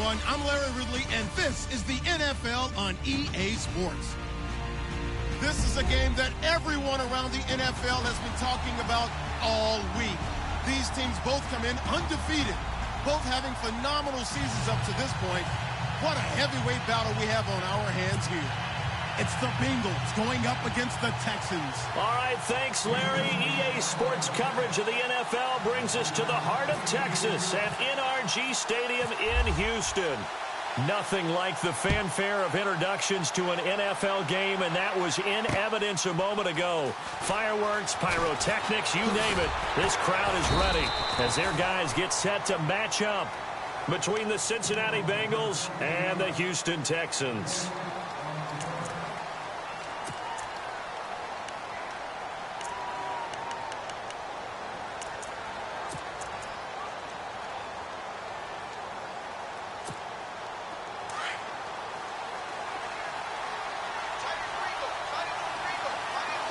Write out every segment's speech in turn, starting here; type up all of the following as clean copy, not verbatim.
everyone. I'm Larry Ridley, and this is the NFL on EA Sports. This is a game that everyone around the NFL has been talking about all week. These teams both come in undefeated, both having phenomenal seasons up to this point. What a heavyweight battle we have on our hands here. It's the Bengals going up against the Texans. All right, thanks, Larry. EA Sports coverage of the NFL brings us to the heart of Texas at NRG Stadium in Houston. Nothing like the fanfare of introductions to an NFL game, and that was in evidence a moment ago. Fireworks, pyrotechnics, you name it. This crowd is ready as their guys get set to match up between the Cincinnati Bengals and the Houston Texans.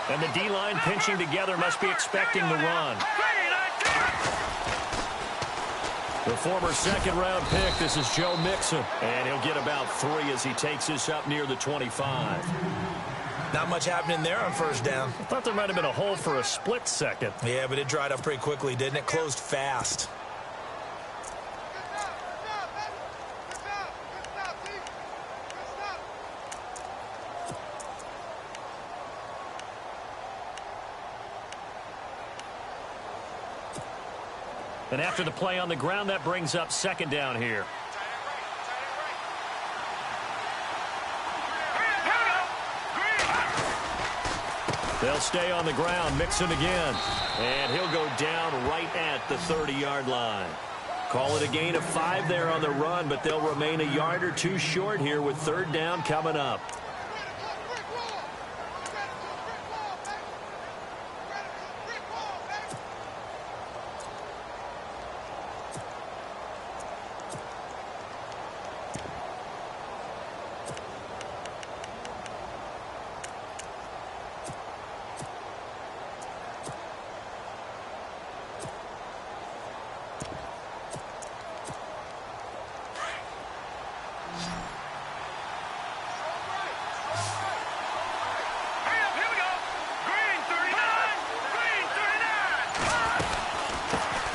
And the D-line pinching together must be expecting the run. The former second-round pick, this is Joe Mixon. And he'll get about 3 as he takes this up near the 25. Not much happening there on first down. I thought there might have been a hole for a split second. Yeah, but it dried up pretty quickly, didn't it? Closed fast. And after the play on the ground, that brings up second down here. They'll stay on the ground. Mixon again. And he'll go down right at the 30-yard line. Call it a gain of 5 there on the run, but they'll remain a yard or 2 short here with third down coming up.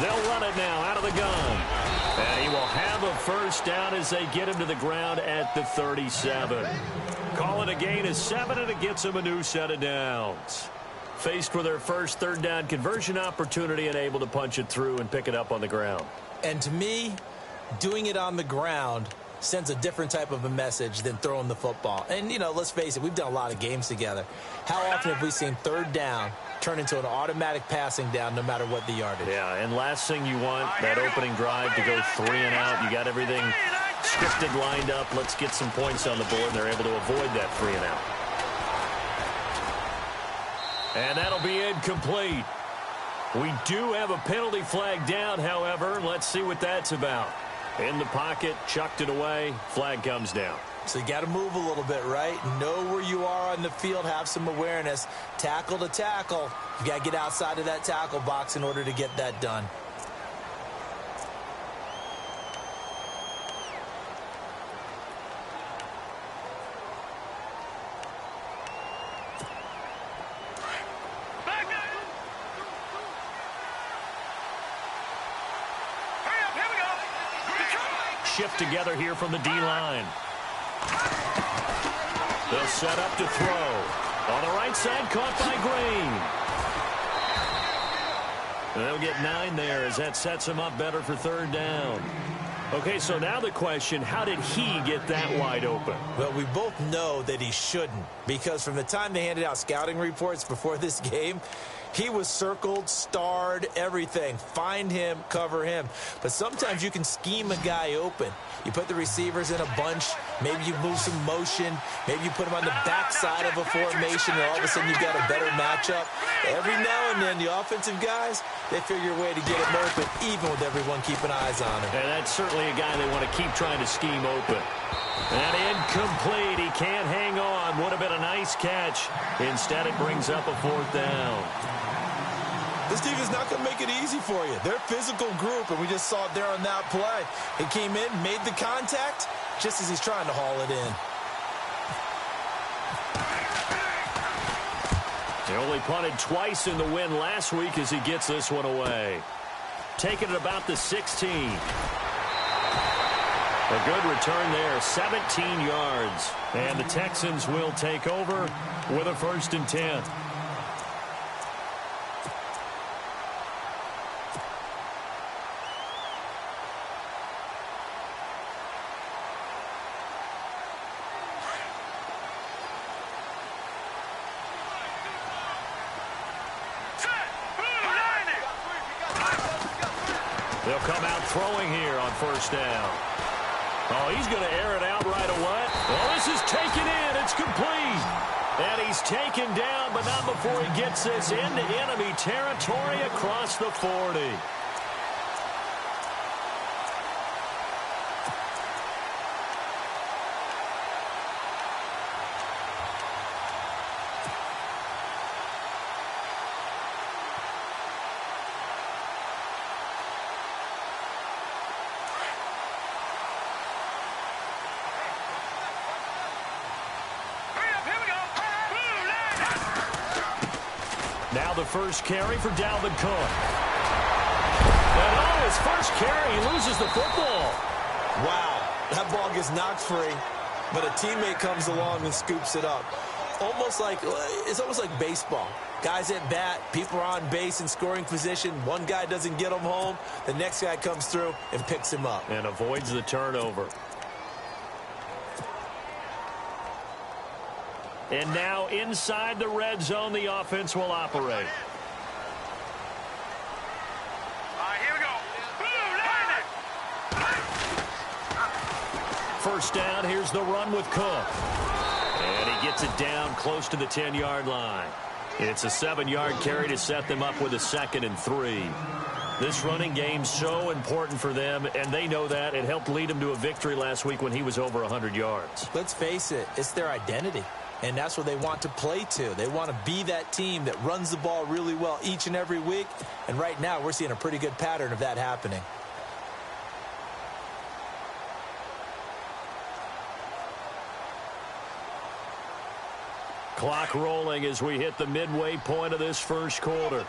They'll run it now out of the gun. And he will have a first down as they get him to the ground at the 37. Call it a gain of 7, and it gets him a new set of downs. Faced with their first third down conversion opportunity and able to punch it through and pick it up on the ground. And to me, doing it on the ground sends a different type of a message than throwing the football. And, you know, let's face it, we've done a lot of games together. How often have we seen third down turn into an automatic passing down no matter what the yardage? Yeah, and last thing you want, that opening drive to go 3 and out. You got everything scripted, lined up. Let's get some points on the board, and they're able to avoid that 3 and out. And that'll be incomplete. We do have a penalty flag down, however. Let's see what that's about. In the pocket, chucked it away, flag comes down. So you got to move a little bit, right? Know where you are on the field, have some awareness. Tackle to tackle. You got to get outside of that tackle box in order to get that done. Shift together here from the D-line. They'll set up to throw. On the right side, caught by Green. And they'll get 9 there as that sets him up better for third down. Okay, so now the question, how did he get that wide open? Well, we both know that he shouldn't, because from the time they handed out scouting reports before this game, he was circled, starred, everything. Find him, cover him. But sometimes you can scheme a guy open. You put the receivers in a bunch. Maybe you move some motion. Maybe you put them on the backside of a formation, and all of a sudden you've got a better matchup. Every now and then, the offensive guys, they figure a way to get him open, even with everyone keeping eyes on him. And that's certainly a guy they want to keep trying to scheme open. And incomplete. He can't hang on. Would have been a nice catch. Instead, it brings up a 4th down. This defense is not going to make it easy for you. They're a physical group, and we just saw it there on that play. He came in, made the contact, just as he's trying to haul it in. He only punted twice in the win last week as he gets this one away. Taking it about the 16. A good return there, 17 yards. And the Texans will take over with a 1st and 10. They'll come out throwing here on 1st down. Oh, he's going to air it out right away. Oh, this is taken in. It's complete. And he's taken down, but not before he gets this into enemy territory across the 40. Now the first carry for Dalvin Cook. And on his first carry, he loses the football. Wow, that ball gets knocked free, but a teammate comes along and scoops it up. It's almost like baseball. Guys at bat, people are on base in scoring position. One guy doesn't get him home. The next guy comes through and picks him up. And avoids the turnover. And now inside the red zone, the offense will operate. Here we go. First down, here's the run with Cook. And he gets it down close to the 10-yard line. It's a 7-yard carry to set them up with a 2nd and 3. This running game's so important for them, and they know that. It helped lead them to a victory last week when he was over 100 yards. Let's face it, it's their identity. And that's what they want to play to. They want to be that team that runs the ball really well each and every week. And right now, we're seeing a pretty good pattern of that happening. Clock rolling as we hit the midway point of this first quarter.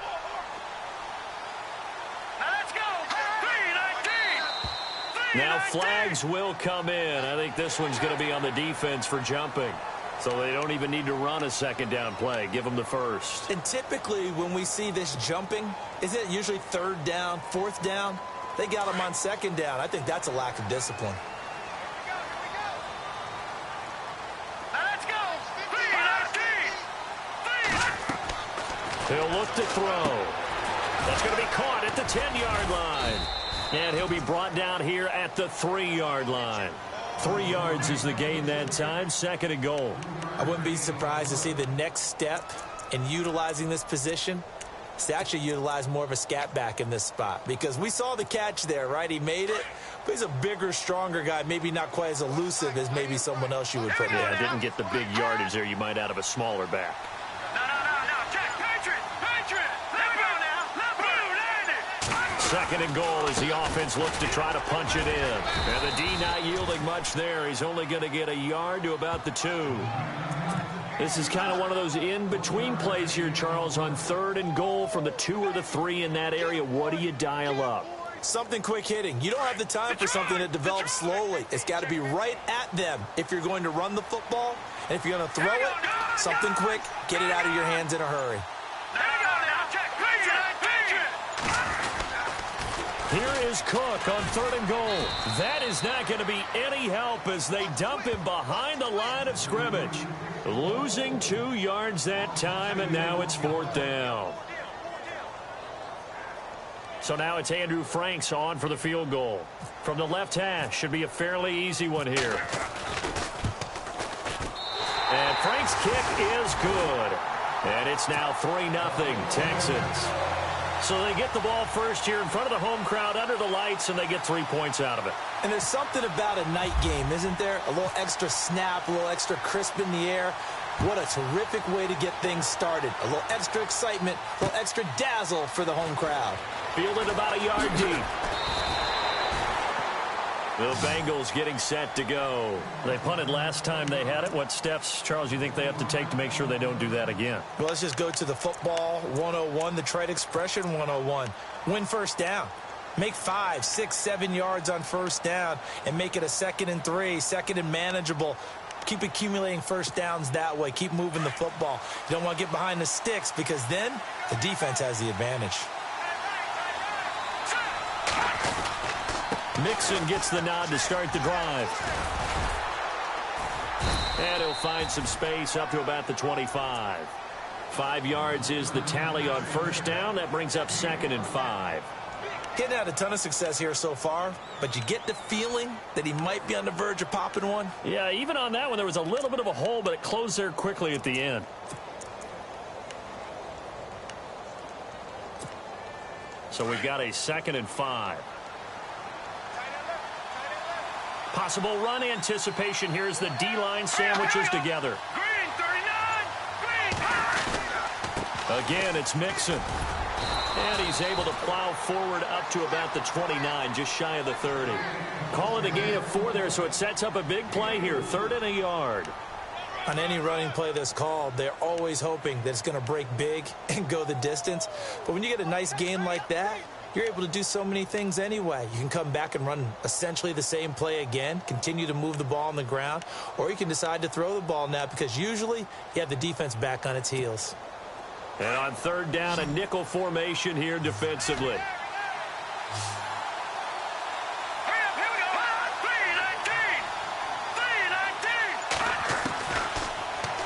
Now let's go. 3-19. Now flags will come in. I think this one's going to be on the defense for jumping. So they don't even need to run a 2nd down play. Give them the first. And typically when we see this jumping, isn't it usually 3rd down, 4th down? They got them on 2nd down. I think that's a lack of discipline. Now let's go. 3-19. He'll look to throw. That's going to be caught at the 10-yard line. And he'll be brought down here at the 3-yard line. 3 yards is the gain that time, 2nd and goal. I wouldn't be surprised to see the next step in utilizing this position is to actually utilize more of a scat back in this spot. Because we saw the catch there, right? He made it, but he's a bigger, stronger guy, maybe not quite as elusive as maybe someone else you would put in. Yeah, didn't get the big yardage there you might out of a smaller back. No. Check. Patriot. Let go now. Blue 2nd and goal as the offense looks to try to punch it in. And the D not yielding much there. He's only going to get a yard to about the 2. This is kind of one of those in-between plays here, Charles, on 3rd and goal from the 2 or the 3 in that area. What do you dial up? Something quick hitting. You don't have the time for something that develops slowly. It's got to be right at them if you're going to run the football. And if you're going to throw it, something quick, get it out of your hands in a hurry. Here is Cook on 3rd and goal. That is not going to be any help as they dump him behind the line of scrimmage. Losing 2 yards that time, and now it's 4th down. So now it's Andrew Franks on for the field goal. From the left hash, should be a fairly easy one here. And Franks' kick is good. And it's now 3-0 Texans. So they get the ball first here in front of the home crowd under the lights, and they get 3 points out of it. And there's something about a night game, isn't there? A little extra snap, a little extra crisp in the air. What a terrific way to get things started. A little extra excitement, a little extra dazzle for the home crowd. Fielded about a yard deep. The Bengals getting set to go. They punted last time they had it. What steps, Charles, do you think they have to take to make sure they don't do that again? Well, let's just go to the football 101, the trade expression 101. Win first down. Make 5, 6, 7 yards on first down and make it a 2nd and 3, 2nd and manageable. Keep accumulating first downs that way. Keep moving the football. You don't want to get behind the sticks because then the defense has the advantage. Mixon gets the nod to start the drive. And he'll find some space up to about the 25. 5 yards is the tally on first down. That brings up 2nd and 5. Getting had a ton of success here so far, but you get the feeling that he might be on the verge of popping one. Yeah, even on that one, there was a little bit of a hole, but it closed there quickly at the end. So we've got a 2nd and 5. Possible run anticipation here as the D-line sandwiches together. Green 39. Green. Again, it's Mixon. And he's able to plow forward up to about the 29, just shy of the 30. Call it a gain of 4 there, so it sets up a big play here, 3rd and a yard. On any running play that's called, they're always hoping that it's going to break big and go the distance. But when you get a nice game like that, you're able to do so many things anyway. You can come back and run essentially the same play again, continue to move the ball on the ground, or you can decide to throw the ball now because usually you have the defense back on its heels. And on 3rd down, a nickel formation here defensively.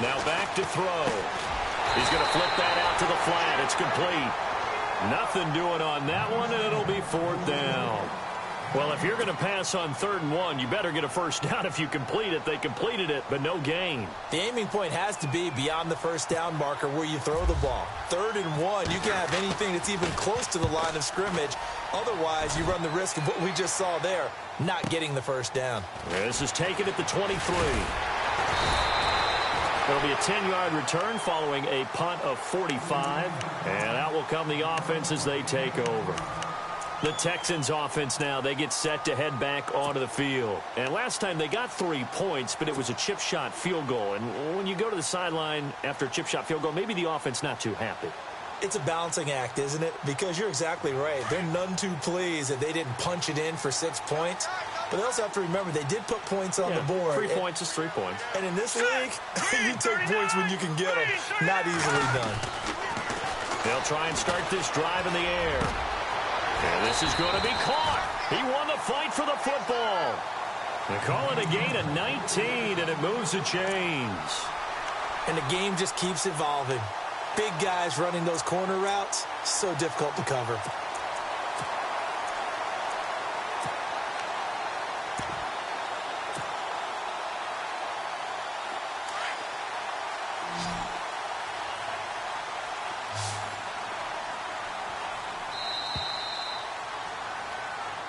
Now back to throw. He's going to flip that out to the flat. It's complete. Nothing doing on that one, and it'll be 4th down. Well, if you're going to pass on 3rd and 1, you better get a first down if you complete it. They completed it, but no gain. The aiming point has to be beyond the first down marker where you throw the ball. 3rd and 1, you can't have anything that's even close to the line of scrimmage. Otherwise, you run the risk of what we just saw there, not getting the first down. This is taken at the 23. It'll be a 10-yard return following a punt of 45. And out will come the offense as they take over. The Texans offense now, they get set to head back onto the field. And last time they got 3 points, but it was a chip shot field goal. And when you go to the sideline after a chip shot field goal, maybe the offense not too happy. It's a balancing act, isn't it? Because you're exactly right. They're none too pleased that they didn't punch it in for 6 points. But they also have to remember they did put points on the board. 3 points is 3 points. And in this league, you take points when you can get them. Not easily done. They'll try and start this drive in the air. And this is going to be caught. He won the fight for the football. They call it a gain of 19, and it moves the chains. And the game just keeps evolving. Big guys running those corner routes, so difficult to cover.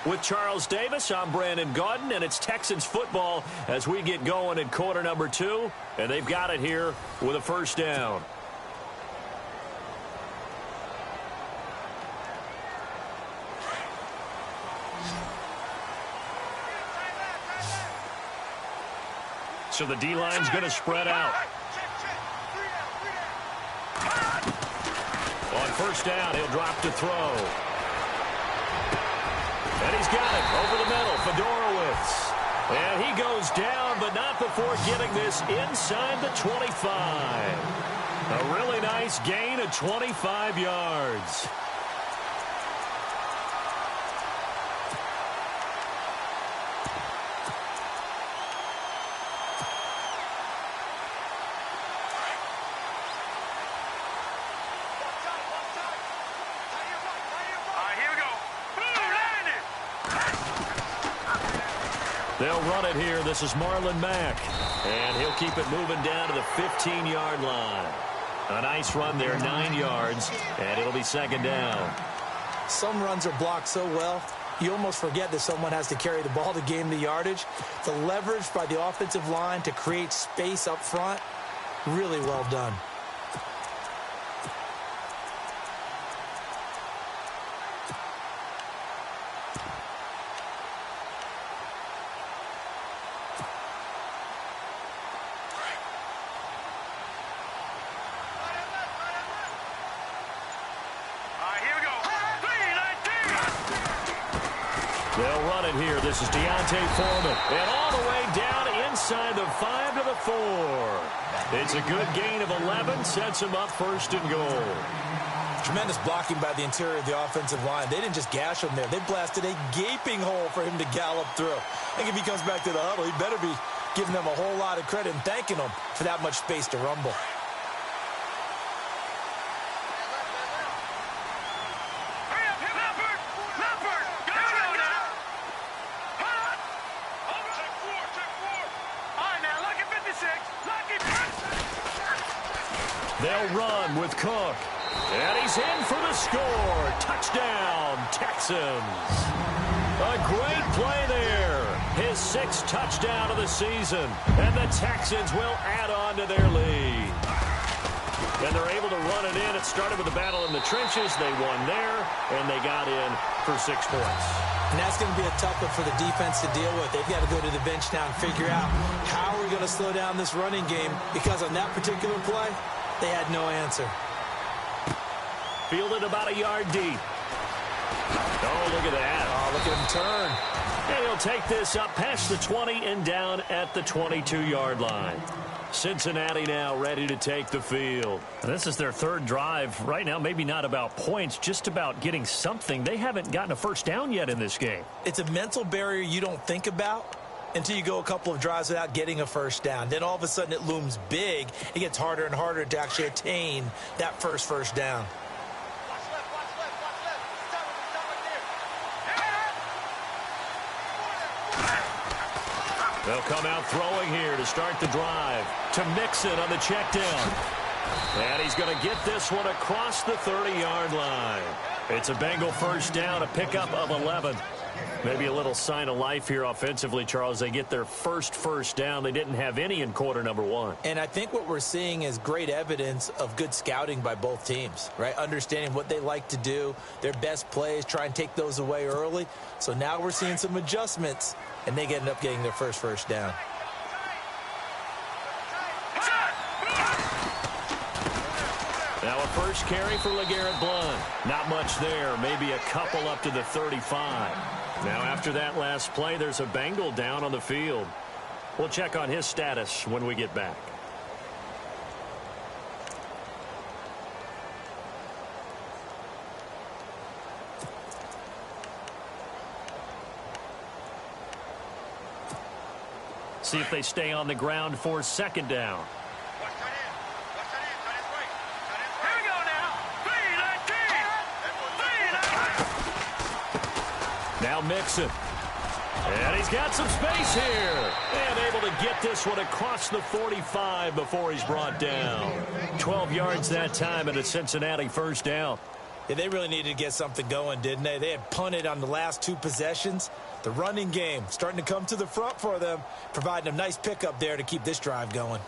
With Charles Davis, I'm Brandon Gaudin, and it's Texans football as we get going in quarter number 2, and they've got it here with a first down. So the D-line's going to spread out. On first down, he'll drop to throw. And he's got it over the middle, Fedorowicz. And he goes down, but not before getting this inside the 25. A really nice gain of 25 yards. They'll run it here. This is Marlon Mack. And he'll keep it moving down to the 15-yard line. A nice run there, 9 yards, and it'll be second down. Some runs are blocked so well, you almost forget that someone has to carry the ball to gain the yardage. The leverage by the offensive line to create space up front, Really well done. They'll run it here. This is Deontay Foreman. And all the way down inside the 5 to the 4. It's a good gain of 11. Sets him up first and goal. Tremendous blocking by the interior of the offensive line. They didn't just gash him there. They blasted a gaping hole for him to gallop through. I think if he comes back to the huddle, he better be giving them a whole lot of credit and thanking them for that much space to rumble. They'll run with Cook. And he's in for the score. Touchdown, Texans. A great play there. His 6th touchdown of the season. And the Texans will add on to their lead. And they're able to run it in. It started with a battle in the trenches. They won there, and they got in for 6 points. And that's going to be a tough one for the defense to deal with. They've got to go to the bench now and figure out how we're going to slow down this running game, because on that particular play, they had no answer. Fielded about a yard deep. Oh, look at that. Oh, look at him turn. And he'll take this up past the 20 and down at the 22-yard line. Cincinnati now ready to take the field. This is their 3rd drive. Right now, maybe not about points, just about getting something. They haven't gotten a first down yet in this game. It's a mental barrier you don't think about until you go a couple of drives without getting a first down. Then all of a sudden it looms big. It gets harder and harder to actually attain that first down. They'll come out throwing here to start the drive. To Mixon on the check down. And he's going to get this one across the 30-yard line. It's a Bengal first down, a pickup of 11. Maybe a little sign of life here offensively, Charles. They get their first down. They didn't have any in quarter number 1. And I think what we're seeing is great evidence of good scouting by both teams, right? Understanding what they like to do, their best plays, try and take those away early. So now we're seeing some adjustments, and they end up getting their first down. Now a first carry for LeGarrette Blount. Not much there. Maybe a couple up to the 35. Now after that last play, there's a Bengal down on the field. We'll check on his status when we get back. See if they stay on the ground for 2nd down. Now Mixon. And he's got some space here. And able to get this one across the 45 before he's brought down. 12 yards that time and a Cincinnati first down. Yeah, they really needed to get something going, didn't they? They had punted on the last 2 possessions. The running game starting to come to the front for them, providing a nice pickup there to keep this drive going.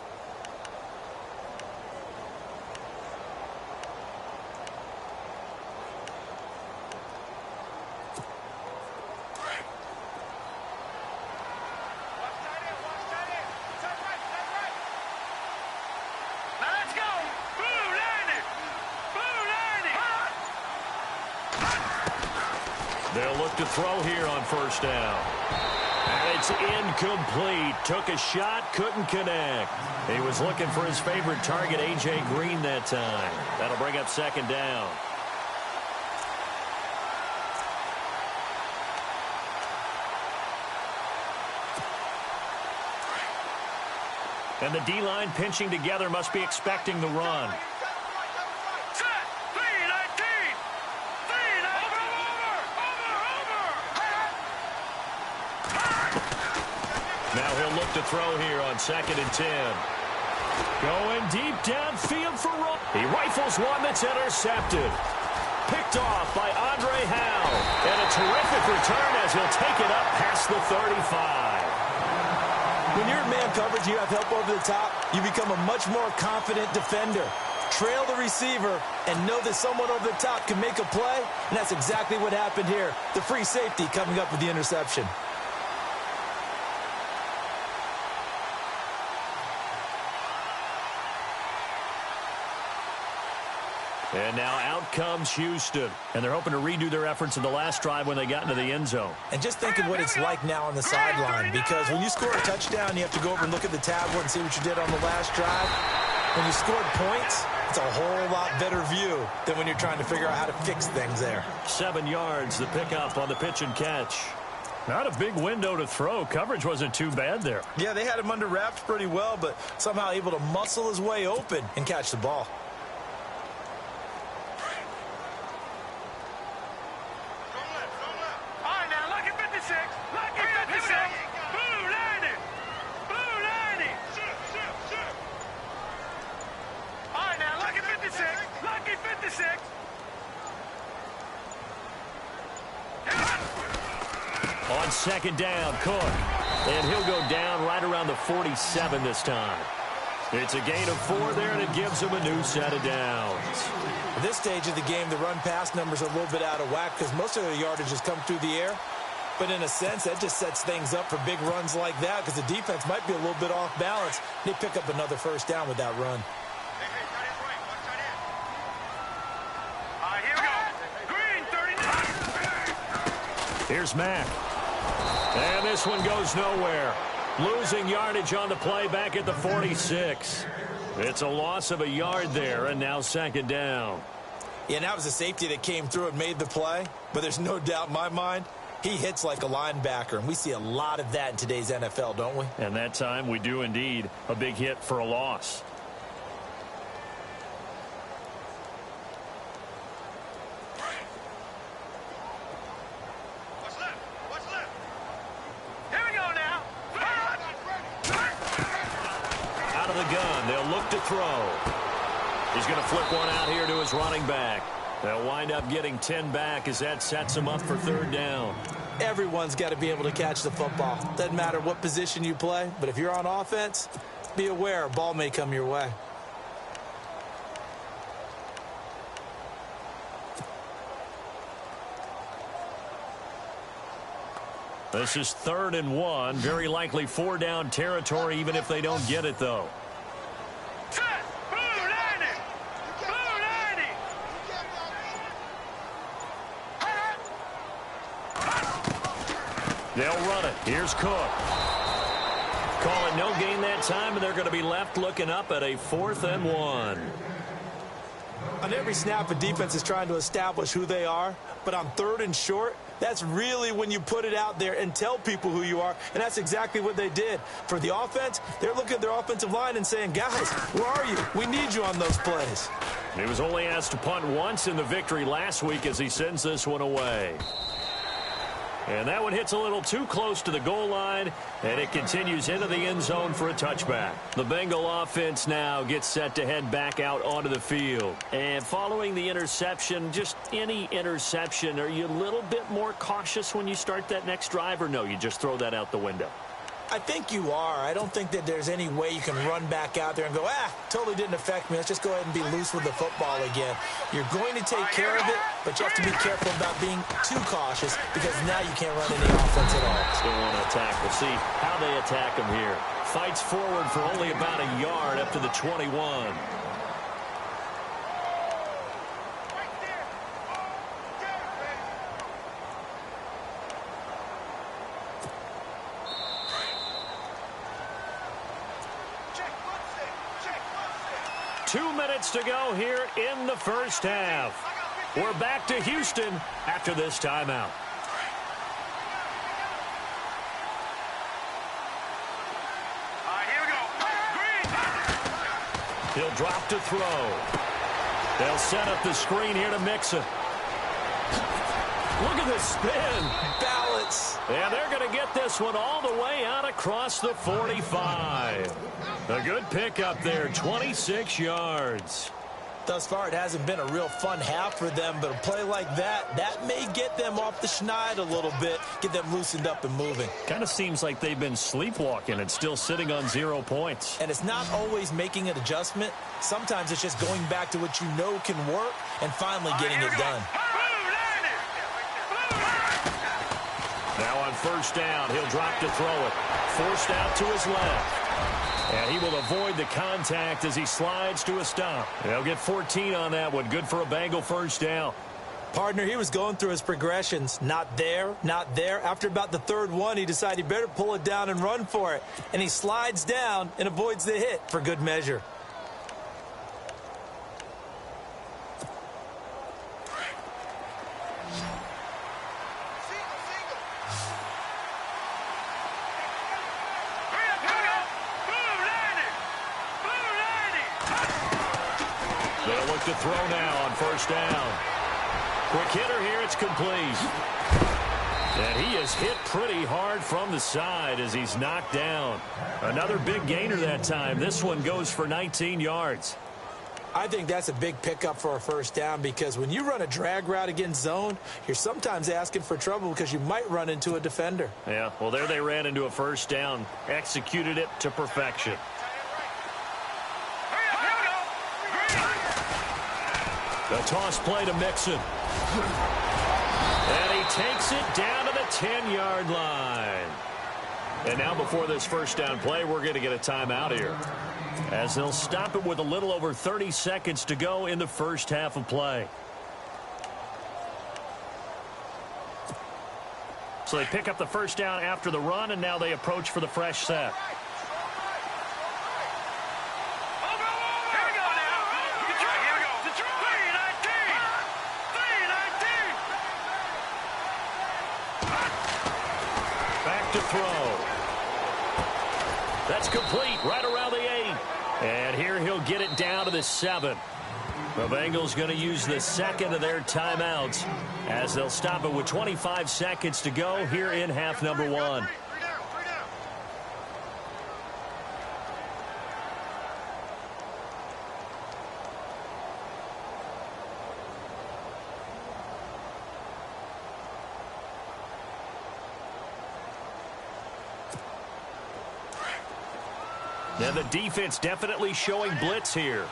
They'll look to throw here on first down. And it's incomplete. Took a shot, couldn't connect. He was looking for his favorite target, A.J. Green, that time. That'll bring up 2nd down. And the D-line pinching together must be expecting the run. Now he'll look to throw here on 2nd and 10. Going deep downfield for Rowe. He rifles one that's intercepted. Picked off by Andre Howe. And a terrific return as he'll take it up past the 35. When you're in man coverage, you have help over the top, you become a much more confident defender. Trail the receiver and know that someone over the top can make a play, and that's exactly what happened here. The free safety coming up with the interception. And now out comes Houston. And they're hoping to redo their efforts in the last drive when they got into the end zone. And just think of what it's like now on the sideline, because when you score a touchdown, you have to go over and look at the tablet and see what you did on the last drive. When you scored points, it's a whole lot better view than when you're trying to figure out how to fix things there. 7 yards, the pickup on the pitch and catch. Not a big window to throw. Coverage wasn't too bad there. Yeah, they had him under wraps pretty well, but somehow able to muscle his way open and catch the ball. On second down, Cook. And he'll go down right around the 47 this time. It's a gain of 4 there, and it gives him a new set of downs. At this stage of the game, the run-pass numbers are a little bit out of whack because most of the yardage has come through the air. But in a sense, that just sets things up for big runs like that because the defense might be a little bit off balance. They pick up another first down with that run. Here we go. Green, 39. Here's Mack. And this one goes nowhere. Losing yardage on the play back at the 46. It's a loss of a yard there, and now second down. Yeah, and that was a safety that came through and made the play. But there's no doubt in my mind, he hits like a linebacker. And we see a lot of that in today's NFL, don't we? And that time we do indeed. A big hit for a loss. Throw. He's going to flip one out here to his running back. They'll wind up getting 10 back as that sets him up for third down. Everyone's got to be able to catch the football. Doesn't matter what position you play, but if you're on offense, be aware a ball may come your way. This is 3rd and 1. Very likely 4-down territory, even if they don't get it, though. They'll run it. Here's Cook. Calling no gain that time, and they're going to be left looking up at a 4th and 1. On every snap, a defense is trying to establish who they are, but on 3rd and short, that's really when you put it out there and tell people who you are, and that's exactly what they did. For the offense, they're looking at their offensive line and saying, guys, where are you? We need you on those plays. He was only asked to punt once in the victory last week as he sends this one away. And that one hits a little too close to the goal line, and it continues into the end zone for a touchback. The Bengal offense now gets set to head back out onto the field. And following the interception, just any interception, are you a little bit more cautious when you start that next drive, or no, you just throw that out the window? I think you are. I don't think that there's any way you can run back out there and go, totally didn't affect me. Let's just go ahead and be loose with the football again. You're going to take care of it, but you have to be careful about being too cautious because now you can't run any offense at all. Still want to attack. We'll see how they attack him here. Fights forward for only about a yard up to the 21. 2 minutes to go here in the first half. We're back to Houston after this timeout. Here we go. Green. He'll drop to throw. They'll set up the screen here to mix it. Look at this spin. Balance. And they're going to get this one all the way out across the 45. A good pickup there, 26 yards. Thus far, it hasn't been a real fun half for them, but a play like that may get them off the schneid a little bit, get them loosened up and moving. Kind of seems like they've been sleepwalking and still sitting on 0 points. And it's not always making an adjustment. Sometimes it's just going back to what you know can work and finally getting it done. Now on first down, he'll drop to throw it. Forced out to his left. And he will avoid the contact as he slides to a stop. They'll get 14 on that one. Good for a Bengal first down. Partner, he was going through his progressions. Not there, not there. After about the third one, he decided he better pull it down and run for it. And he slides down and avoids the hit for good measure. They'll look to throw now on first down. Quick hitter here, it's complete. And he is hit pretty hard from the side as he's knocked down. Another big gainer that time. This one goes for 19 yards. I think that's a big pickup for a first down because when you run a drag route against zone, you're sometimes asking for trouble because you might run into a defender. Yeah, well, there they ran into a first down. Executed it to perfection. The toss play to Mixon. And he takes it down to the 10-yard line. And now before this first down play, we're going to get a timeout here, as they'll stop it with a little over 30 seconds to go in the first half of play. So they pick up the first down after the run, and now they approach for the fresh set. Back to throw. That's complete right around the 8. And here he'll get it down to the 7. The Bengals going to use the second of their timeouts as they'll stop it with 25 seconds to go here in half number 1. Now the defense definitely showing blitz here.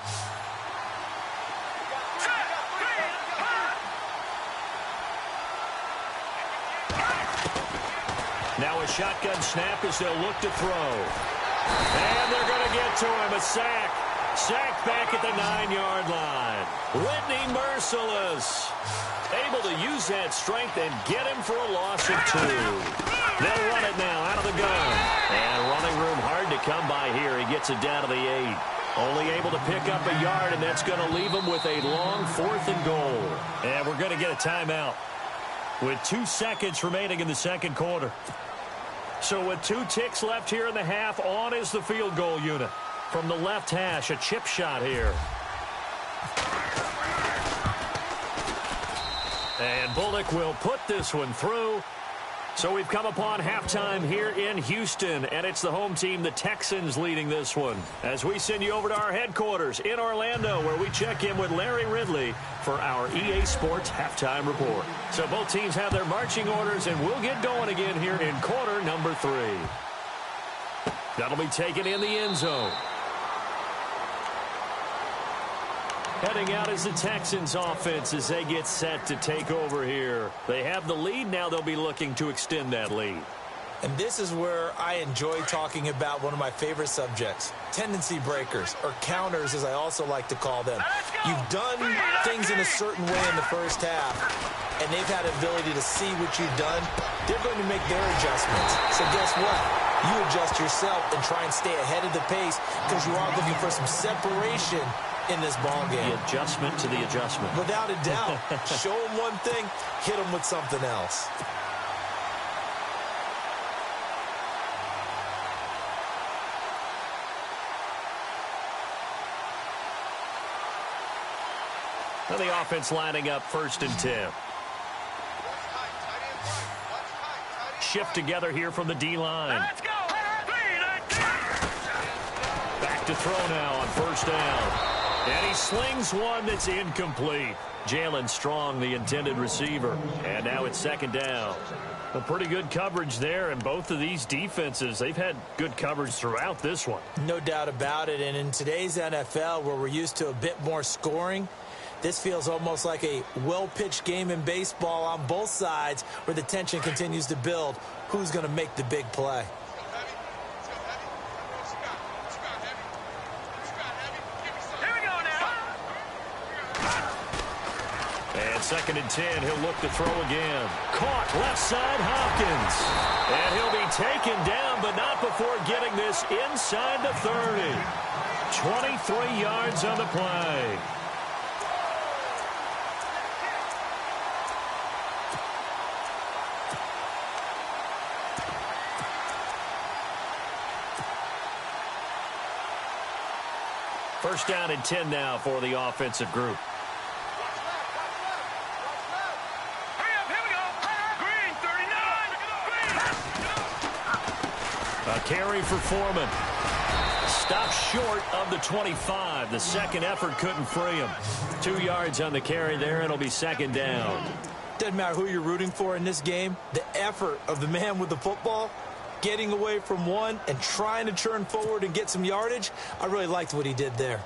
Now a shotgun snap as they'll look to throw. And they're going to get to him. A sack. Sacked back at the 9-yard line. Whitney Merciless able to use that strength and get him for a loss of 2. They'll run it now out of the gun. And running room hard to come by here. He gets it down to the 8. Only able to pick up a yard, and that's going to leave him with a long 4th and goal. And we're going to get a timeout with 2 seconds remaining in the second quarter. So with 2 ticks left here in the half, on is the field goal unit. From the left hash, a chip shot here. And Bullock will put this one through. So we've come upon halftime here in Houston, and it's the home team, the Texans, leading this one. As we send you over to our headquarters in Orlando, where we check in with Larry Ridley for our EA Sports Halftime Report. So both teams have their marching orders, and we'll get going again here in quarter number 3. That'll be taken in the end zone. Heading out is the Texans offense as they get set to take over here. They have the lead. Now they'll be looking to extend that lead. And this is where I enjoy talking about one of my favorite subjects, tendency breakers, or counters as I also like to call them. You've done things in a certain way in the first half, and they've had the ability to see what you've done. They're going to make their adjustments. So guess what? You adjust yourself and try and stay ahead of the pace because you are looking for some separation in this ball game. The adjustment to the adjustment. Without a doubt. Show them one thing, hit them with something else. Now the offense lining up 1st and 10. Shift together here from the D-line. Back to throw now on first down. And he slings one that's incomplete. Jalen Strong, the intended receiver. And now it's second down. A pretty good coverage there, and both of these defenses, they've had good coverage throughout this one. No doubt about it, and in today's NFL, where we're used to a bit more scoring, this feels almost like a well-pitched game in baseball on both sides where the tension continues to build. Who's going to make the big play? And second and 10, he'll look to throw again. Caught left side, Hopkins. And he'll be taken down, but not before getting this inside the 30. 23 yards on the play. First down and 10 now for the offensive group. A carry for Foreman. Stopped short of the 25. The second effort couldn't free him. 2 yards on the carry there. It'll be second down. Doesn't matter who you're rooting for in this game. The effort of the man with the football, getting away from one and trying to turn forward and get some yardage, I really liked what he did there.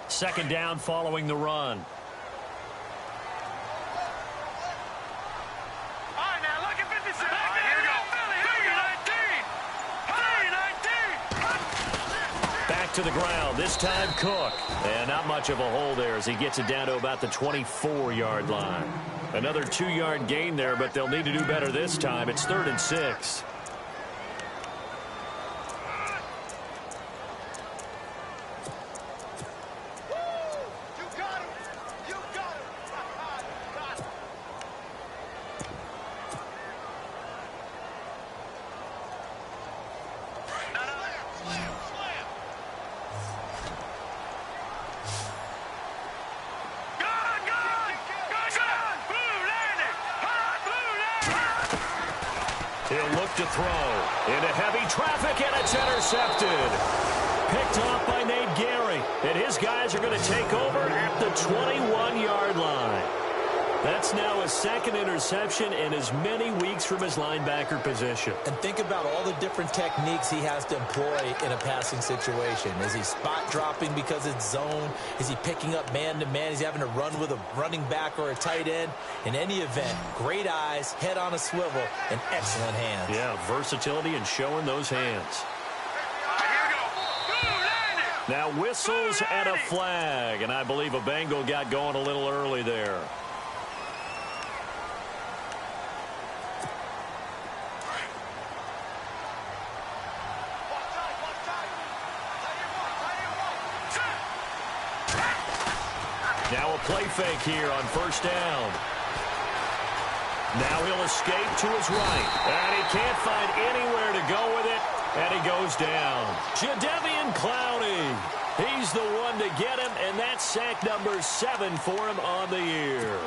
Second down following the run. All right, now look at 56. Here we go. 3-19. Back to the ground. This time Cook. And not much of a hole there as he gets it down to about the 24-yard line. Another 2-yard gain there, but they'll need to do better this time. It's 3rd and 6. He'll look to throw into heavy traffic, and it's intercepted. Picked off by Nate Gary, and his guys are going to take over at the 21-yard line. That's now his second interception in as many weeks from his linebacker position. And think about all the different techniques he has to employ in a passing situation. Is he spot dropping because it's zone? Is he picking up man-to-man? Is he having to run with a running back or a tight end? In any event, great eyes, head on a swivel, and excellent hands. Yeah, versatility and showing those hands. Now whistles and a flag, and I believe a Bengal got going a little early there. Now a play fake here on first down. Now he'll escape to his right. And he can't find anywhere to go with it. And he goes down. Jadeveon Clowney. He's the one to get him. And that's sack number 7 for him on the year.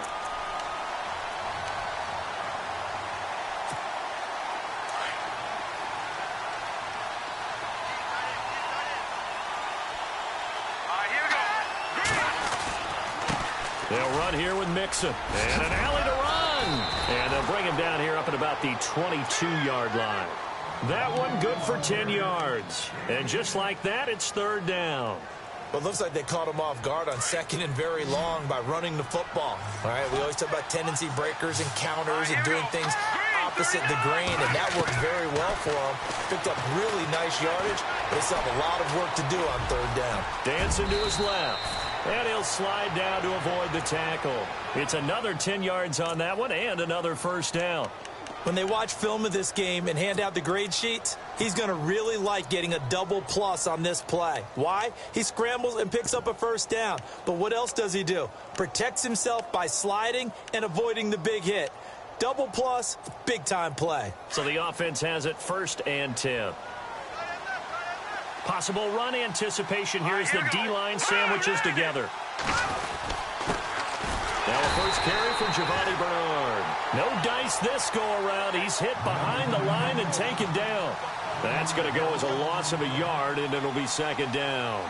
They'll run here with Mixon. And an alley to run. And they'll bring him down here up at about the 22-yard line. That one good for 10 yards. And just like that, it's third down. Well, it looks like they caught him off guard on second and very long by running the football. All right, we always talk about tendency breakers and counters and doing things opposite the grain, and that worked very well for him. Picked up really nice yardage. They still have a lot of work to do on third down. Dancing to his left. And he'll slide down to avoid the tackle. It's another 10 yards on that one and another first down. When they watch film of this game and hand out the grade sheets, he's going to really like getting a double plus on this play. Why? He scrambles and picks up a first down. But what else does he do? Protects himself by sliding and avoiding the big hit. Double plus, big-time play. So the offense has it first and 10. Possible run anticipation here as the D-line sandwiches together. Now a first carry for Giovanni Bernard. No dice this go-around. He's hit behind the line and taken down. That's going to go as a loss of a yard, and it'll be second down.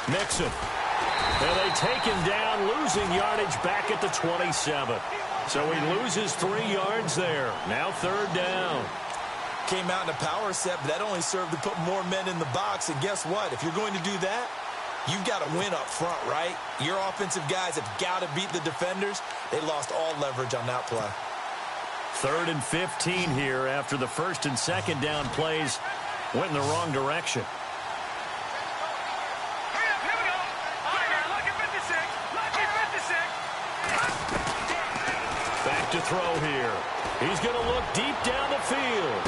Nixon. And they take him down, losing yardage back at the 27. So he loses 3 yards there. Now third down. Came out in a power set, but that only served to put more men in the box. And guess what? If you're going to do that, you've got to win up front, right? Your offensive guys have got to beat the defenders. They lost all leverage on that play. 3rd and 15 here after the first and second down plays went in the wrong direction. Back to throw here. He's going to look deep down the field.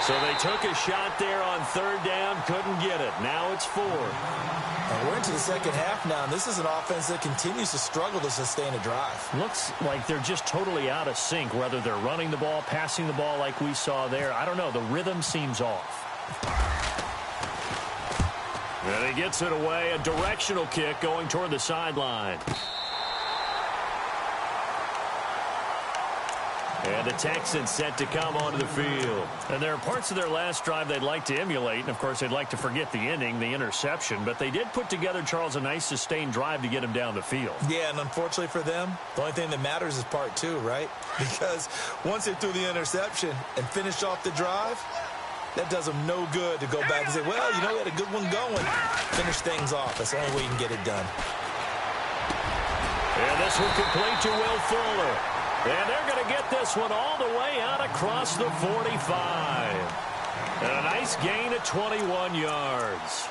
So they took a shot there on 3rd down, couldn't get it. Now it's 4. And we're into the second half now, and this is an offense that continues to struggle to sustain a drive. Looks like they're just totally out of sync, whether they're running the ball, passing the ball like we saw there. I don't know. The rhythm seems off. And he gets it away. A directional kick going toward the sideline. And the Texans set to come onto the field. And there are parts of their last drive they'd like to emulate. And, of course, they'd like to forget the inning, the interception. But they did put together, Charles, a nice sustained drive to get him down the field. Yeah, and unfortunately for them, the only thing that matters is part 2, right? Because once they threw the interception and finished off the drive, that does them no good to go back and say, well, you know, we had a good one going. Finish things off. That's the only way you can get it done. And this one complete to Will Fuller. And they're going to get this one all the way out across the 45. And a nice gain of 21 yards.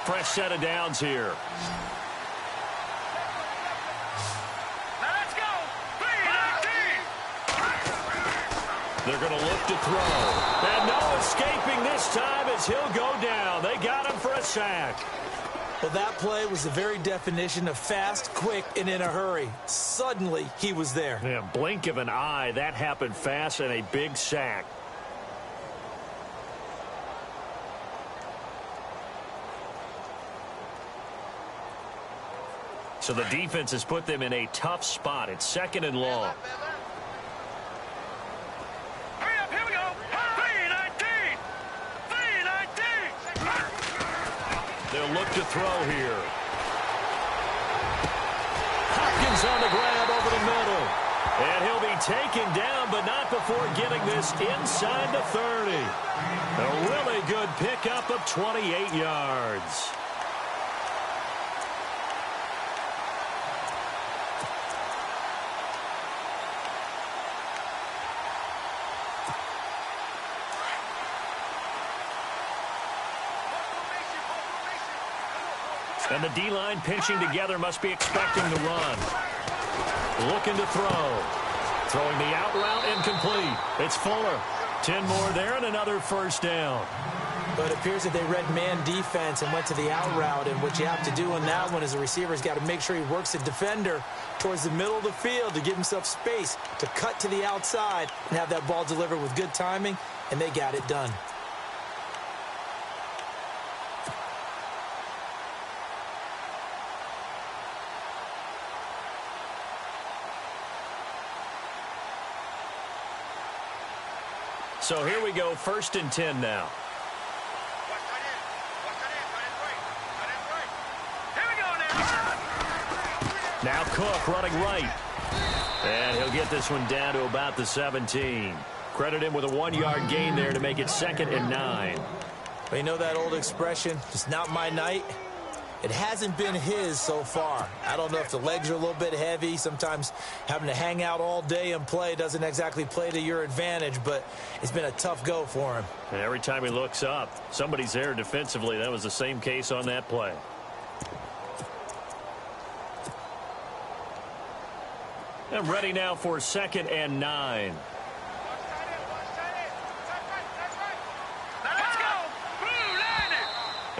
Fresh set of downs here. They're going to look to throw. And no escaping this time as he'll go down. They got him for a sack. Well, that play was the very definition of fast, quick, and in a hurry. Suddenly, he was there. Yeah, blink of an eye. That happened fast and a big sack. So the defense has put them in a tough spot. It's 2nd and long. They'll look to throw here. Hopkins on the grab over the middle. And he'll be taken down, but not before getting this inside the 30. A really good pickup of 28 yards. And the D-line pinching together must be expecting the run. Looking to throw. Throwing the out route incomplete. It's Fuller. 10 more there and another first down. But it appears that they read man defense and went to the out route. And what you have to do on that one is the receiver's got to make sure he works the defender towards the middle of the field to give himself space to cut to the outside and have that ball delivered with good timing, and they got it done. So here we go, 1st and 10 now. Now Cook running right. And he'll get this one down to about the 17. Credit him with a 1-yard gain there to make it 2nd and 9. But you know that old expression, it's not my night? It hasn't been his so far. I don't know if the legs are a little bit heavy. Sometimes having to hang out all day and play doesn't exactly play to your advantage, but it's been a tough go for him. And every time he looks up, somebody's there defensively. That was the same case on that play. And ready now for 2nd and 9. Let's go.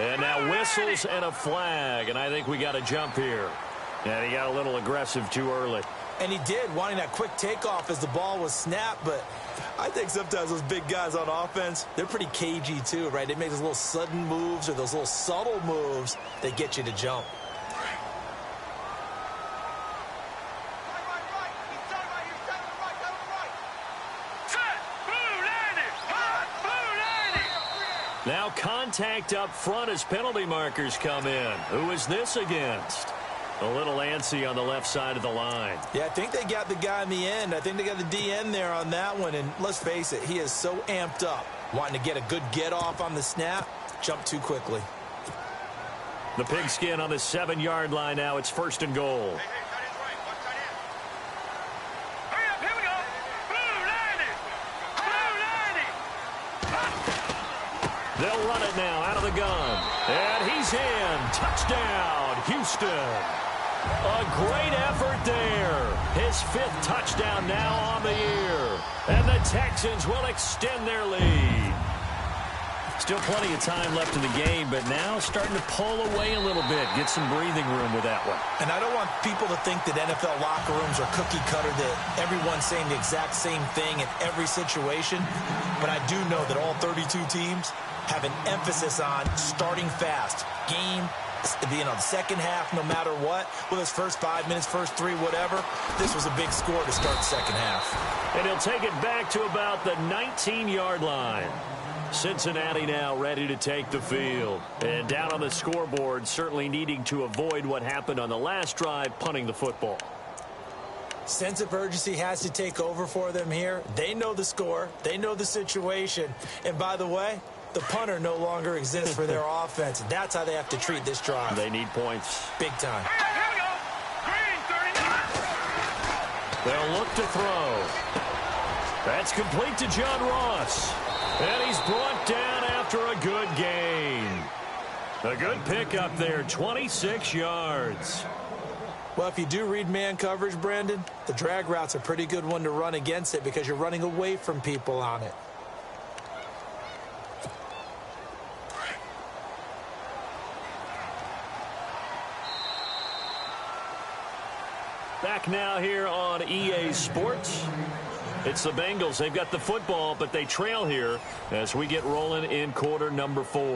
And now whistles and a flag, and I think we got a jump here. And he got a little aggressive too early. And he did, wanting that quick takeoff as the ball was snapped. But I think sometimes those big guys on offense, they're pretty cagey too, right? They make those little sudden moves or those little subtle moves that get you to jump. Now contact up front as penalty markers come in. Who is this against? A little antsy on the left side of the line. Yeah, I think they got the guy in the end. I think they got the DN there on that one. And let's face it, he is so amped up, wanting to get a good get off on the snap, jump too quickly. The pigskin on the 7-yard line now. It's 1st and goal. They'll run it now out of the gun. And he's in. Touchdown, Houston. A great effort there. His 5th touchdown now on the year. And the Texans will extend their lead. Still plenty of time left in the game, but now starting to pull away a little bit. Get some breathing room with that one. And I don't want people to think that NFL locker rooms are cookie cutter, that everyone's saying the exact same thing in every situation. But I do know that all 32 teams have an emphasis on starting fast. Game, the second half, no matter what. Whether it's first 5 minutes, first 3, whatever. This was a big score to start the second half. And he'll take it back to about the 19-yard line. Cincinnati now ready to take the field. And down on the scoreboard, certainly needing to avoid what happened on the last drive, punting the football. Sense of urgency has to take over for them here. They know the score. They know the situation. And by the way, the punter no longer exists for their offense. That's how they have to treat this drive. They need points. Big time. Here we go. Green 39. They'll look to throw. That's complete to John Ross. And he's brought down after a good gain. A good pickup there, 26 yards. Well, if you do read man coverage, Brandon, the drag route's a pretty good one to run against it because you're running away from people on it. Back now here on EA Sports. It's the Bengals. They've got the football, but they trail here as we get rolling in quarter number 4. Here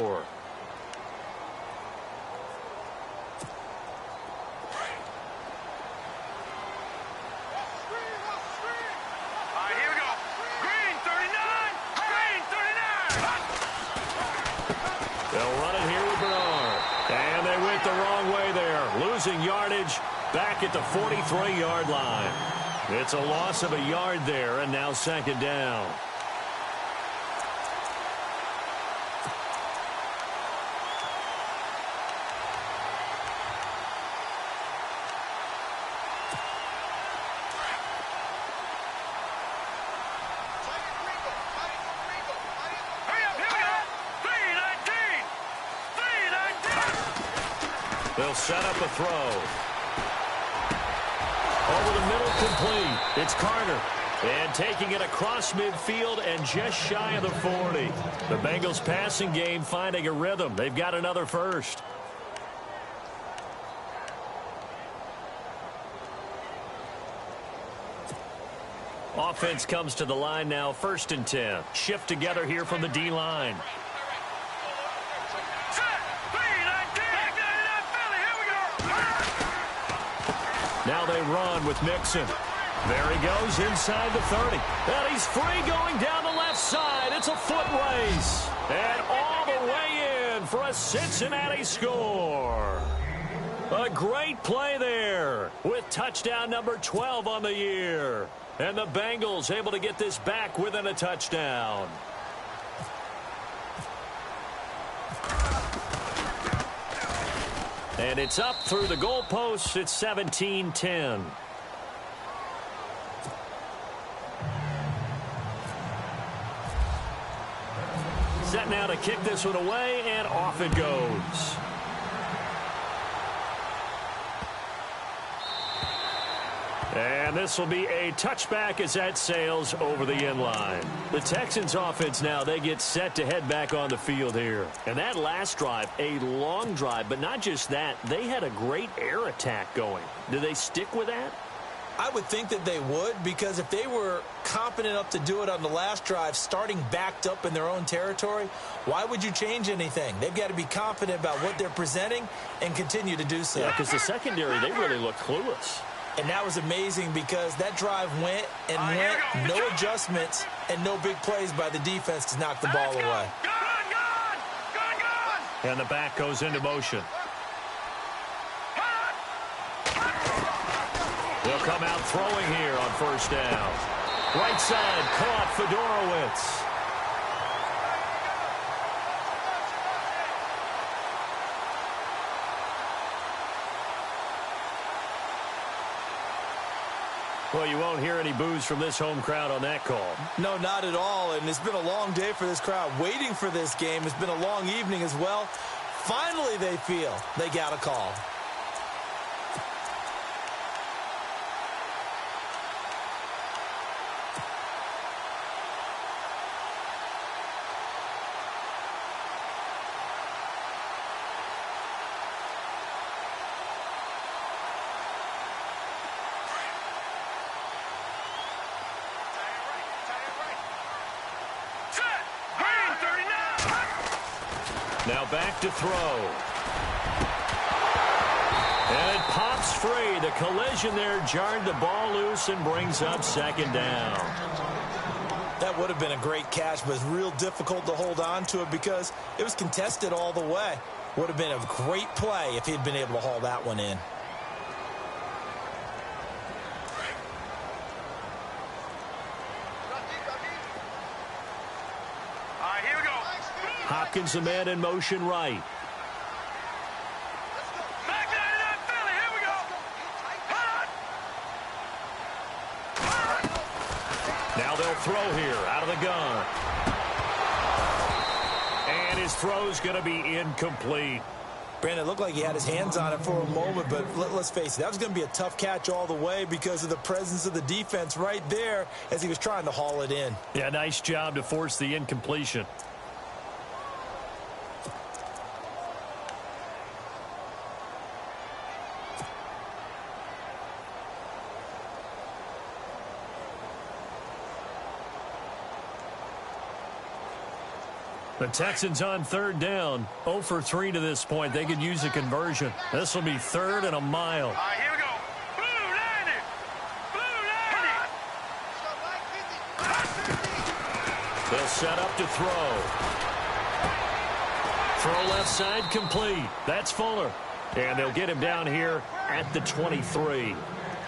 we go. Green 39. Green 39. They'll run it here with Bernard. And they went the wrong way there. Losing yardage back at the 43-yard line. It's a loss of a yard there, and now 2nd down. Hurry up, here we go. 319. 319. They'll set up a throw. Over the middle, complete. It's Carter. And taking it across midfield and just shy of the 40. The Bengals passing game finding a rhythm. They've got another first. Offense comes to the line now, 1st and 10. Shift together here from the D-line. Now they run with Mixon. There he goes inside the 30. And he's free going down the left side. It's a foot race. And all the way in for a Cincinnati score. A great play there with touchdown number 12 on the year. And the Bengals able to get this back within a touchdown. And it's up through the goalposts. It's 17-10. Set now to kick this one away, and off it goes. And this will be a touchback as that sails over the end line. The Texans offense now, they get set to head back on the field here. And that last drive, a long drive, but not just that, they had a great air attack going. Do they stick with that? I would think that they would, because if they were competent enough to do it on the last drive, starting backed up in their own territory, why would you change anything? They've got to be confident about what they're presenting and continue to do so. Yeah, because the secondary, they really look clueless. And that was amazing because that drive went and went, no adjustments and no big plays by the defense to knock the ball away. And the back goes into motion. They'll come out throwing here on first down. Right side, caught Fedorowicz. Well, you won't hear any boos from this home crowd on that call. No, not at all. And it's been a long day for this crowd. Waiting for this game. It's been a long evening as well. Finally, they feel they got a call. Now back to throw. And it pops free. The collision there jarred the ball loose and brings up second down. That would have been a great catch, but it's real difficult to hold on to it because it was contested all the way. Would have been a great play if he'd been able to haul that one in. Hopkins, the man in motion right. Now they'll throw here out of the gun. And his throw's going to be incomplete. Brandon, it looked like he had his hands on it for a moment, but let's face it, that was going to be a tough catch all the way because of the presence of the defense right there as he was trying to haul it in. Yeah, nice job to force the incompletion. The Texans on third down. 0 for 3 to this point. They could use a conversion. This will be 3rd and a mile. Here we go. Blue landed. Blue landed. They'll set up to throw. Throw left side complete. That's Fuller. And they'll get him down here at the 23.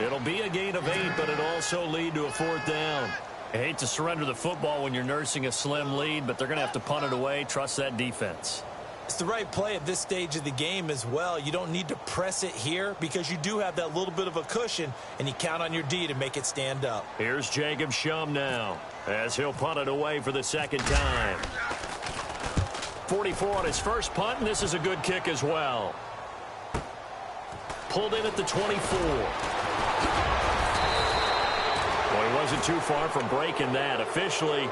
It'll be a gain of 8, but it'll also lead to a 4th down. I hate to surrender the football when you're nursing a slim lead, but they're going to have to punt it away. Trust that defense. It's the right play at this stage of the game as well. You don't need to press it here because you do have that little bit of a cushion, and you count on your D to make it stand up. Here's Jacob Shum now as he'll punt it away for the second time. 44 on his first punt, and this is a good kick as well. Pulled in at the 24. Well, he wasn't too far from breaking that. Officially,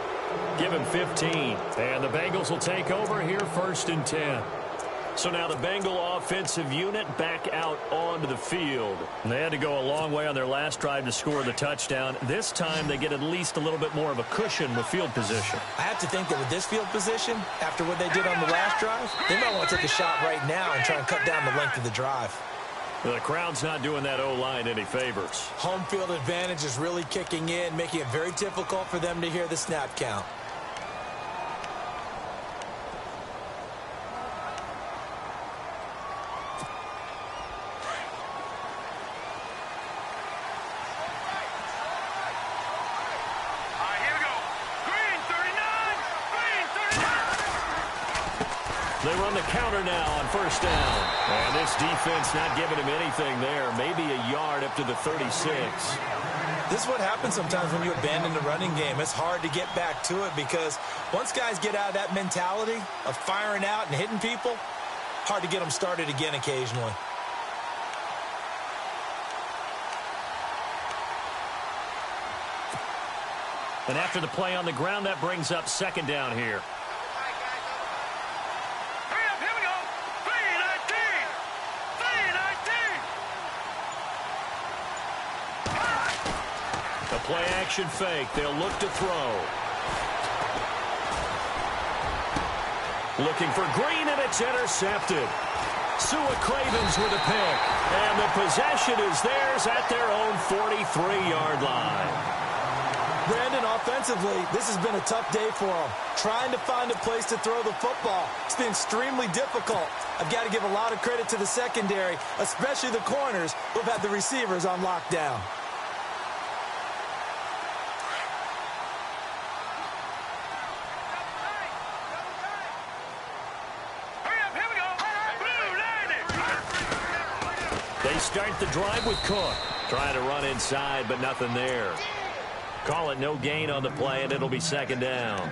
give him 15. And the Bengals will take over here 1st and 10. So now the Bengal offensive unit back out onto the field. And they had to go a long way on their last drive to score the touchdown. This time they get at least a little bit more of a cushion with field position. I have to think that with this field position, after what they did on the last drive, they might want to take a shot right now and try and cut down the length of the drive. Well, the crowd's not doing that O-line any favors. Home field advantage is really kicking in, making it very difficult for them to hear the snap count. They run the counter now on first down. And this defense not giving him anything there. Maybe a yard up to the 36. This is what happens sometimes when you abandon the running game. It's hard to get back to it because once guys get out of that mentality of firing out and hitting people, hard to get them started again occasionally. And after the play on the ground, that brings up second down here. Here we go. 3-19. 3-19. The play action fake. They'll look to throw. Looking for Green, and it's intercepted. Sua Cravens with a pick. And the possession is theirs at their own 43-yard line. Brandon, offensively, this has been a tough day for him. Trying to find a place to throw the football. It's been extremely difficult. I've got to give a lot of credit to the secondary, especially the corners who've had the receivers on lockdown. Here we go. Blue 90. They start the drive with Cook. Trying to run inside, but nothing there. Call it no gain on the play, and it'll be second down.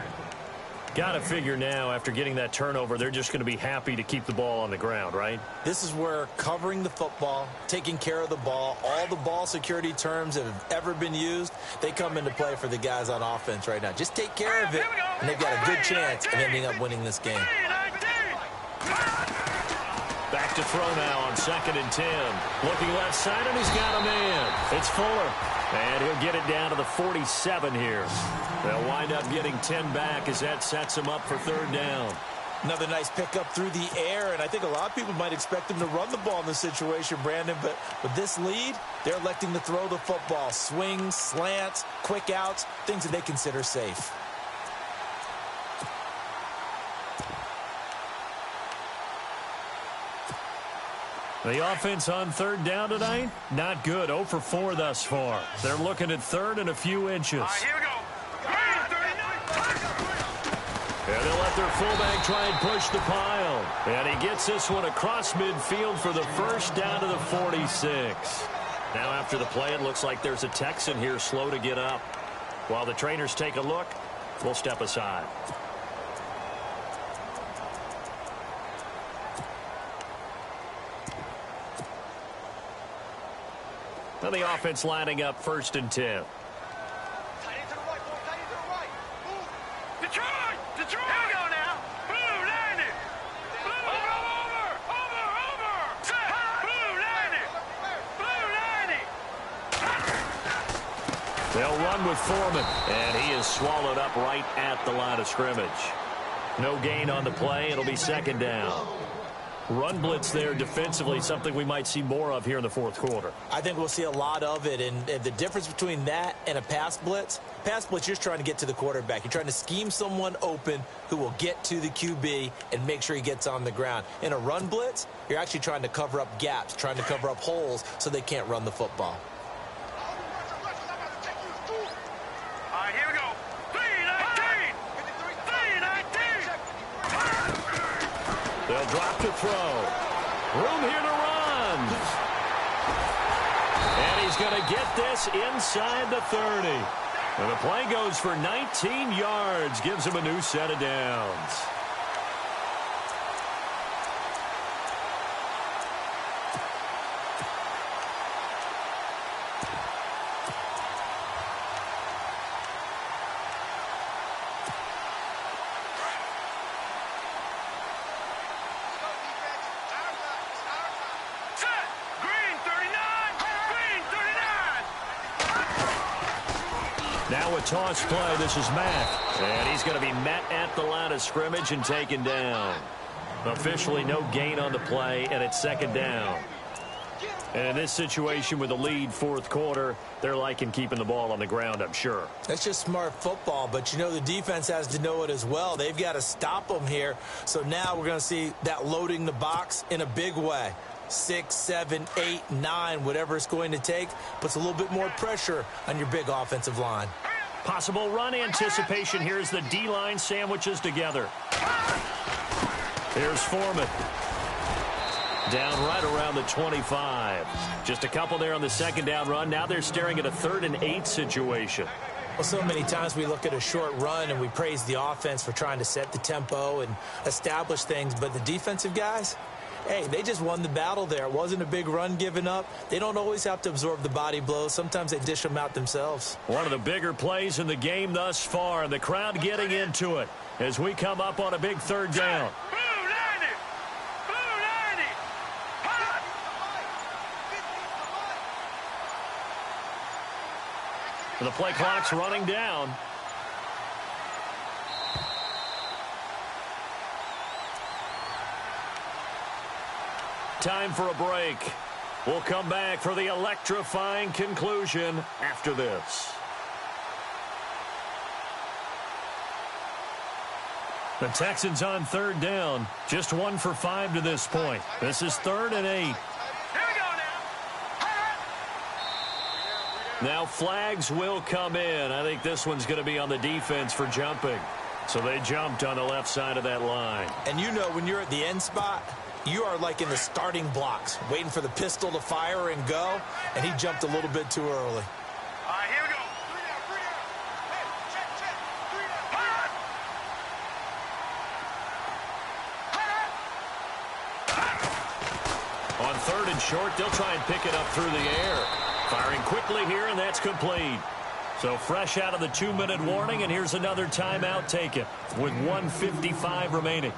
Got to figure now, after getting that turnover, they're just going to be happy to keep the ball on the ground, right? This is where covering the football, taking care of the ball, all the ball security terms that have ever been used, they come into play for the guys on offense right now. Just take care of it, and they've got a good chance of ending up winning this game. Back to throw now on 2nd and 10. Looking left side, and he's got a man. It's Fuller. And he'll get it down to the 47 here. They'll wind up getting 10 back as that sets him up for third down. Another nice pickup through the air, and I think a lot of people might expect them to run the ball in this situation, Brandon, but with this lead, they're electing to throw the football. Swings, slants, quick outs, things that they consider safe. The offense on third down tonight, not good. 0 for 4 thus far. They're looking at third and a few inches. Here we go. And they'll let their fullback try and push the pile. And he gets this one across midfield for the first down to the 46. Now after the play, it looks like there's a Texan here slow to get up. While the trainers take a look, we'll step aside. Now the offense lining up 1st and 10. Detroit! Detroit! Here we go now. Blue 90. Blue over. Set. Blue 90. Blue 90. They'll run with Foreman, and he is swallowed up right at the line of scrimmage. No gain on the play. It'll be second down. Run blitz there defensively, something we might see more of here in the fourth quarter. I think we'll see a lot of it, and the difference between that and a pass blitz, you're just trying to get to the quarterback. You're trying to scheme someone open who will get to the QB and make sure he gets on the ground. In a run blitz, you're actually trying to cover up gaps, trying to cover up holes so they can't run the football. All right, here we go. 3-19. 3-19. They'll drop to throw. Room here to run. And he's going to get this inside the 30. And the play goes for 19 yards. Gives him a new set of downs. Now a toss play. This is Mack. And he's going to be met at the line of scrimmage and taken down. Officially no gain on the play, and it's second down. And in this situation with the lead fourth quarter, they're liking keeping the ball on the ground, I'm sure. That's just smart football, but you know the defense has to know it as well. They've got to stop them here. So now we're going to see that loading the box in a big way. 6, 7, 8, 9, whatever it's going to take, puts a little bit more pressure on your big offensive line. Possible run anticipation. Here's the D-line sandwiches together. Here's Foreman. Down right around the 25. Just a couple there on the second down run. Now they're staring at a 3rd and 8 situation. Well, so many times we look at a short run and we praise the offense for trying to set the tempo and establish things, but the defensive guys, hey, they just won the battle there. It wasn't a big run given up. They don't always have to absorb the body blows. Sometimes they dish them out themselves. One of the bigger plays in the game thus far, and the crowd getting into it as we come up on a big third down. The play clock's running down. Time for a break. We'll come back for the electrifying conclusion after this. The Texans on third down. Just 1 for 5 to this point. This is 3rd and 8. Now flags will come in. I think this one's going to be on the defense for jumping. So they jumped on the left side of that line. And you know when you're at the end spot, you are like in the starting blocks, waiting for the pistol to fire and go, and he jumped a little bit too early. All right, here we go. On 3rd and short, they'll try and pick it up through the air. Firing quickly here, and that's complete. So fresh out of the 2-minute warning, and here's another timeout taken with 1:55 remaining.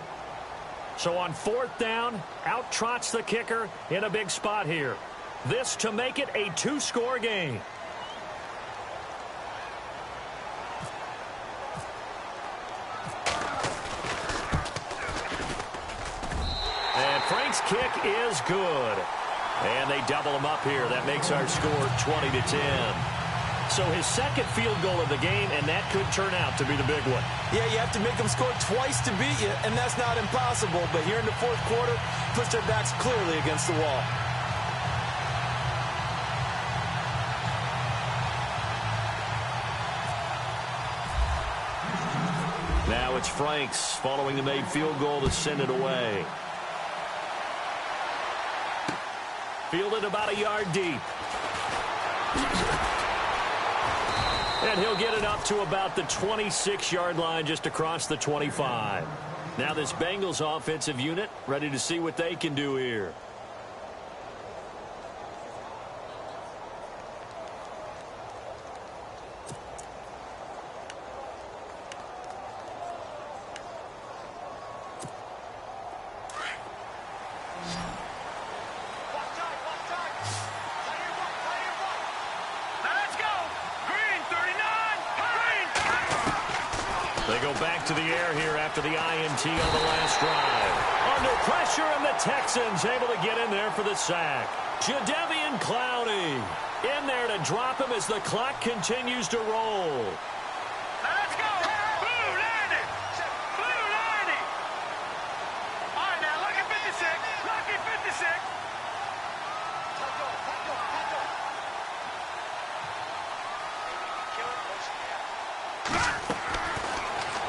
So on 4th down, out trots the kicker in a big spot here. This to make it a 2-score game. And Frank's kick is good. And they double him up here. That makes our score 20-10. So his second field goal of the game, and that could turn out to be the big one. Yeah, you have to make them score twice to beat you, and that's not impossible. But here in the 4th quarter, push their backs clearly against the wall. Now it's Franks following the made field goal to send it away. Fielded about a yard deep. And he'll get it up to about the 26-yard line just across the 25. Now this Bengals offensive unit ready to see what they can do here. They go back to the air here after the INT on the last drive. Under pressure, and the Texans able to get in there for the sack. Jadeveon Clowney in there to drop him as the clock continues to roll. Let's go! Blue landing! Blue landing! All right, now look at 56. Look at 56.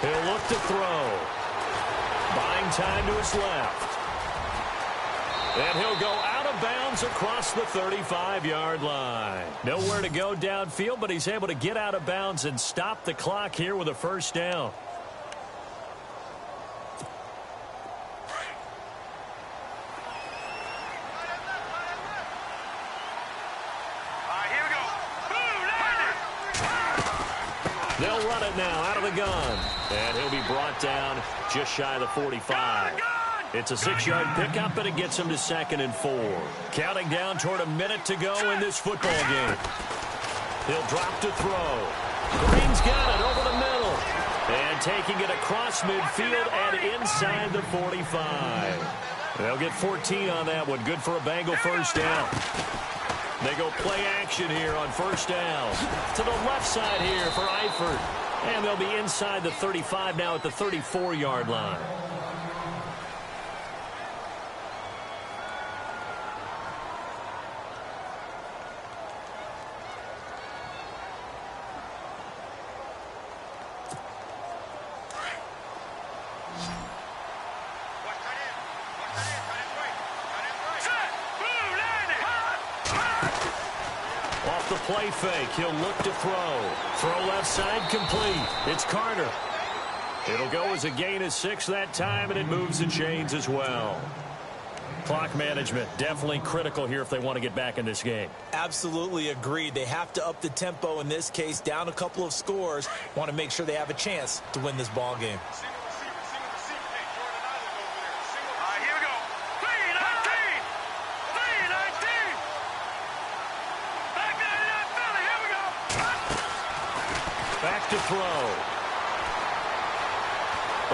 He'll look to throw. Buying time to his left. And he'll go out of bounds across the 35-yard line. Nowhere to go downfield, but he's able to get out of bounds and stop the clock here with a first down. They'll run it now out of the gun. And he'll be brought down just shy of the 45. It's a 6-yard pickup, and it gets him to 2nd and 4. Counting down toward a minute to go in this football game. He'll drop to throw. Green's got it over the middle. And taking it across midfield and inside the 45. They'll get 14 on that one. Good for a Bengal first down. They go play action here on first down. To the left side here for Eifert. And they'll be inside the 35 now at the 34-yard line. Off the play fake, he'll look to throw. Throw left side complete. It's Carter. It'll go as a gain of 6 that time, and it moves the chains as well. Clock management, definitely critical here if they want to get back in this game. Absolutely agreed. They have to up the tempo in this case, down a couple of scores. Want to make sure they have a chance to win this ball game. Here we go. 3-19. 3-19. Back 99 Philly. Here we go. Back to throw.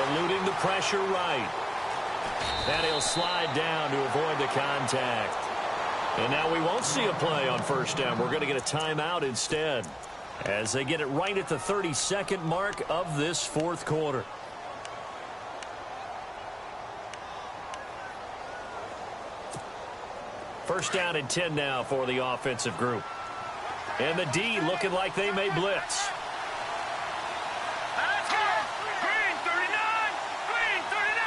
Eluding the pressure right. And he'll slide down to avoid the contact. And now we won't see a play on first down. We're going to get a timeout instead as they get it right at the 32nd mark of this fourth quarter. First down and 10 now for the offensive group. And the D looking like they may blitz. Let's go. Green 39. Green 39.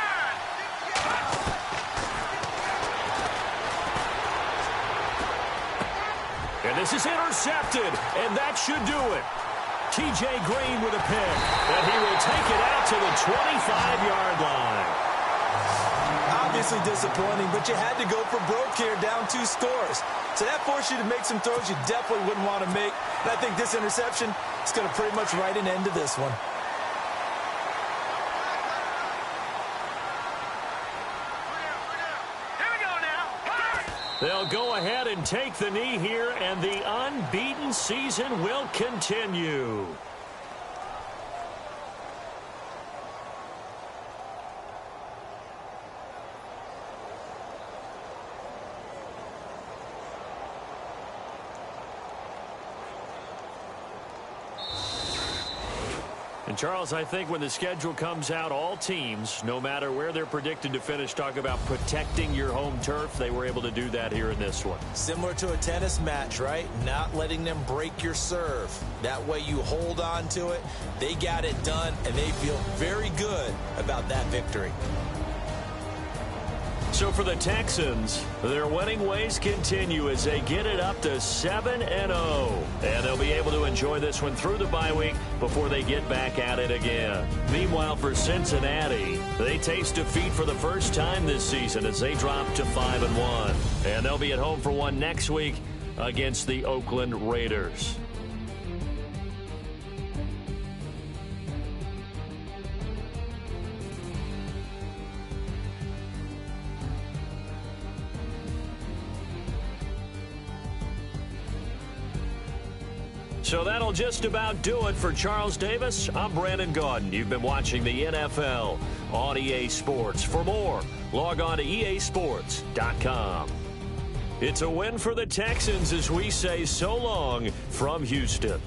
And this is intercepted, and that should do it. T.J. Green with a pick, and he will take it out to the 25-yard line. Obviously disappointing, but you had to go for broke here, down 2 scores. So that forced you to make some throws you definitely wouldn't want to make. And I think this interception is going to pretty much write an end to this one. Here we go now. They'll go ahead and take the knee here, and the unbeaten season will continue. And, Charles, I think when the schedule comes out, all teams, no matter where they're predicted to finish, talk about protecting your home turf. They were able to do that here in this one. Similar to a tennis match, right? Not letting them break your serve. That way you hold on to it. They got it done, and they feel very good about that victory. So for the Texans, their winning ways continue as they get it up to 7-0. And they'll be able to enjoy this one through the bye week before they get back at it again. Meanwhile, for Cincinnati, they taste defeat for the first time this season as they drop to 5-1. And they'll be at home for one next week against the Oakland Raiders. So that'll just about do it for Charles Davis. I'm Brandon Gaudin. You've been watching the NFL on EA Sports. For more, log on to easports.com. It's a win for the Texans as we say so long from Houston.